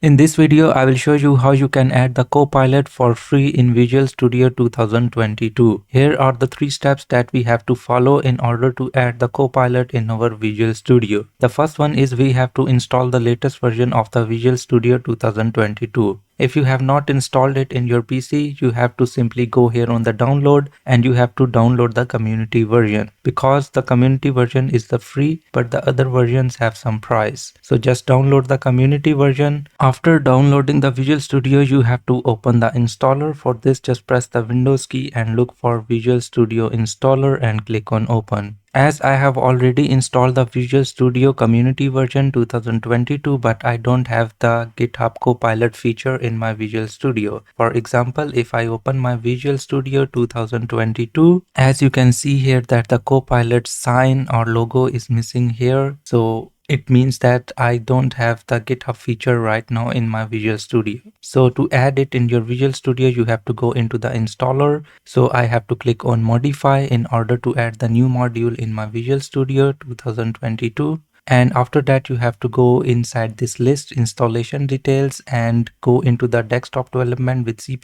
In this video, I will show you how you can add the Copilot for free in Visual Studio 2022. Here are the 3 steps that we have to follow in order to add the Copilot in our Visual Studio. The first one is we have to install the latest version of the Visual Studio 2022. If you have not installed it in your PC, you have to simply go here on the download and you have to download the community version, because the community version is the free but the other versions have some price. So just download the community version. After downloading the Visual Studio, you have to open the installer. For this, just press the Windows key and look for Visual Studio installer and click on open. As I have already installed the Visual Studio Community version 2022, but I don't have the GitHub Copilot feature in my Visual Studio. For example, if I open my Visual Studio 2022, as you can see here that the Copilot sign or logo is missing here. So it means that I don't have the GitHub feature right now in my Visual Studio. So to add it in your Visual Studio, you have to go into the installer. So I have to click on modify in order to add the new module in my Visual Studio 2022. And after that, you have to go inside this list installation details and go into the desktop development with C++.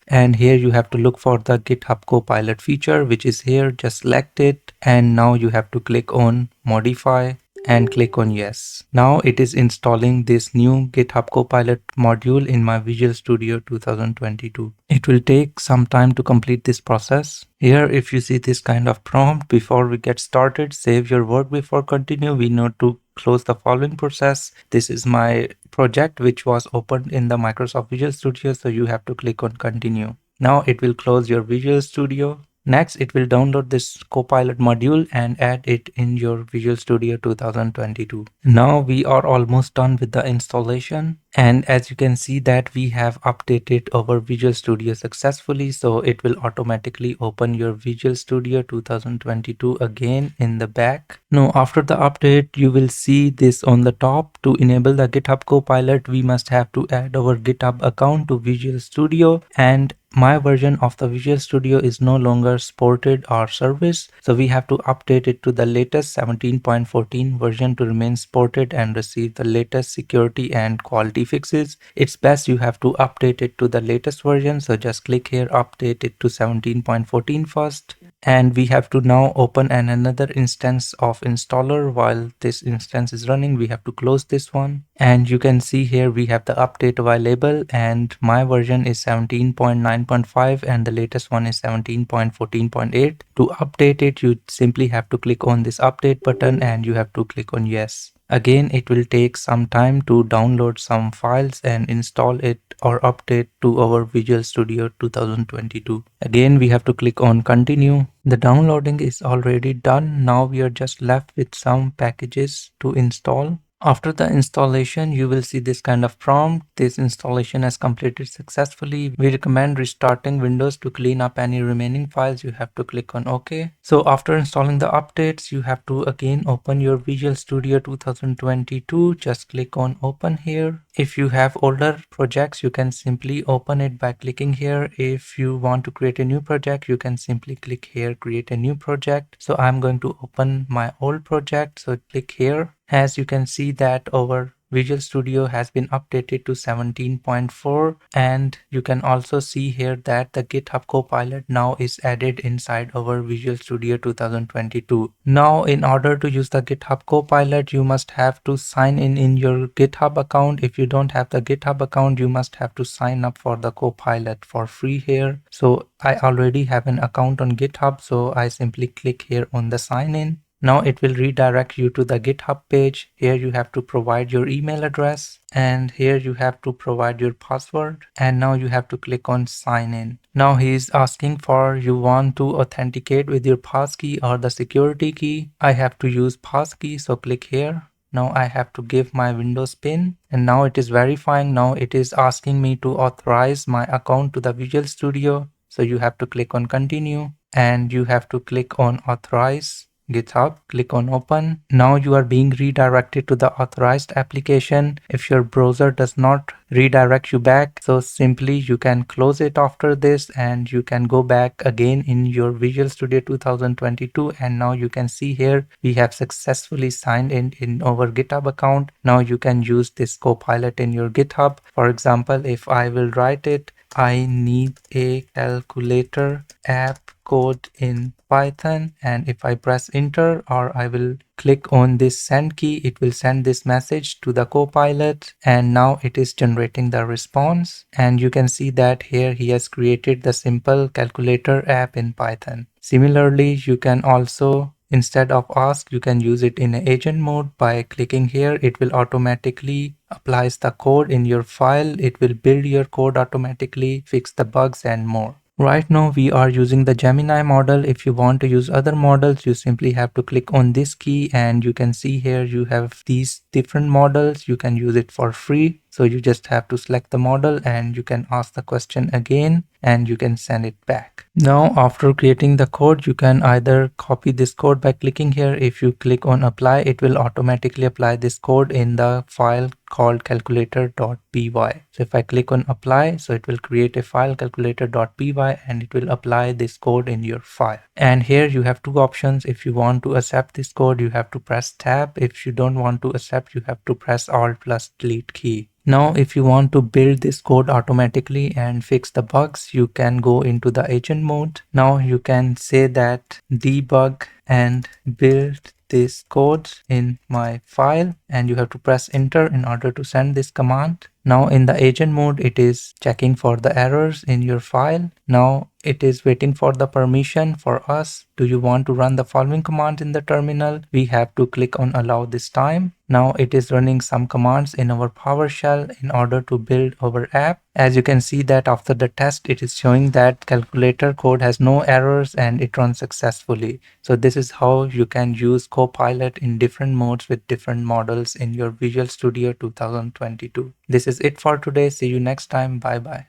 And here you have to look for the GitHub Copilot feature, which is here. Just select it. And now you have to click on modify and click on yes. Now it is installing this new GitHub Copilot module in my Visual Studio 2022. It will take some time to complete this process. Here, if you see this kind of prompt, before we get started, save your work before continue, we need to close the following process. This is my project which was opened in the Microsoft Visual Studio, so you have to click on continue. Now it will close your Visual Studio. Next, it will download this Copilot module and add it in your Visual Studio 2022. Now we are almost done with the installation. And as you can see that we have updated our Visual Studio successfully, so it will automatically open your Visual Studio 2022 again in the back. Now after the update, you will see this on the top. To enable the GitHub Copilot, we must have to add our GitHub account to Visual Studio, and my version of the Visual Studio is no longer supported or serviced, so we have to update it to the latest 17.14 version to remain supported and receive the latest security and quality fixes. It's best you have to update it to the latest version, so just click here, update it to 17.14 first. And we have to now open another instance of installer. While this instance is running, we have to close this one. And you can see here we have the update available, and my version is 17.9.5 and the latest one is 17.14.8. To update it, you simply have to click on this update button and you have to click on yes. Again, it will take some time to download some files and install it or update to our Visual Studio 2022. Again, we have to click on continue. The downloading is already done. Now we are just left with some packages to install. After the installation, you will see this kind of prompt. This installation has completed successfully. We recommend restarting Windows to clean up any remaining files. You have to click on OK. So after installing the updates, you have to again open your Visual Studio 2022. Just click on open here. If you have older projects, you can simply open it by clicking here. If you want to create a new project, you can simply click here, create a new project. So I'm going to open my old project. So click here. As you can see that our Visual Studio has been updated to 17.4, and you can also see here that the GitHub Copilot now is added inside our Visual Studio 2022. Now in order to use the GitHub Copilot, you must have to sign in your GitHub account. If you don't have the GitHub account, you must have to sign up for the Copilot for free here. So I already have an account on GitHub, so I simply click here on the sign in. Now it will redirect you to the GitHub page. Here you have to provide your email address, and here you have to provide your password, and now you have to click on sign in. Now he is asking for you want to authenticate with your passkey or the security key. I have to use passkey, so click here. Now I have to give my Windows PIN, and now it is verifying. Now it is asking me to authorize my account to the Visual Studio. So you have to click on continue and you have to click on authorize. GitHub, click on open. Now you are being redirected to the authorized application. If your browser does not redirect you back, so simply you can close it after this and you can go back again in your Visual Studio 2022, and now you can see here we have successfully signed in our GitHub account. Now you can use this Copilot in your GitHub. For example, if I will write it, I need a calculator app code in Python, and if I press enter or I will click on this send key, it will send this message to the Copilot, and now it is generating the response. And you can see that here he has created the simple calculator app in Python. Similarly, you can also, instead of ask, you can use it in agent mode. By clicking here, it will automatically applies the code in your file. It will build your code automatically, fix the bugs and more. Right now we are using the Gemini model. If you want to use other models, you simply have to click on this key, and you can see here you have these different models. You can use it for free. So you just have to select the model and you can ask the question again and you can send it back. Now after creating the code, you can either copy this code by clicking here. If you click on apply, it will automatically apply this code in the file called calculator.py. So if I click on apply, so it will create a file calculator.py and it will apply this code in your file. And here you have two options. If you want to accept this code, you have to press tab. If you don't want to accept, you have to press alt plus delete key. Now if you want to build this code automatically and fix the bugs, you can go into the agent mode. Now you can say that debug and build this code in my file, and you have to press enter in order to send this command. Now in the agent mode, it is checking for the errors in your file. Now it is waiting for the permission for us. Do you want to run the following command in the terminal? We have to click on allow this time. Now it is running some commands in our PowerShell in order to build our app. As you can see that after the test, it is showing that calculator code has no errors and it runs successfully. So this is how you can use Copilot in different modes with different models in your Visual Studio 2022. This is it for today. See you next time. Bye bye.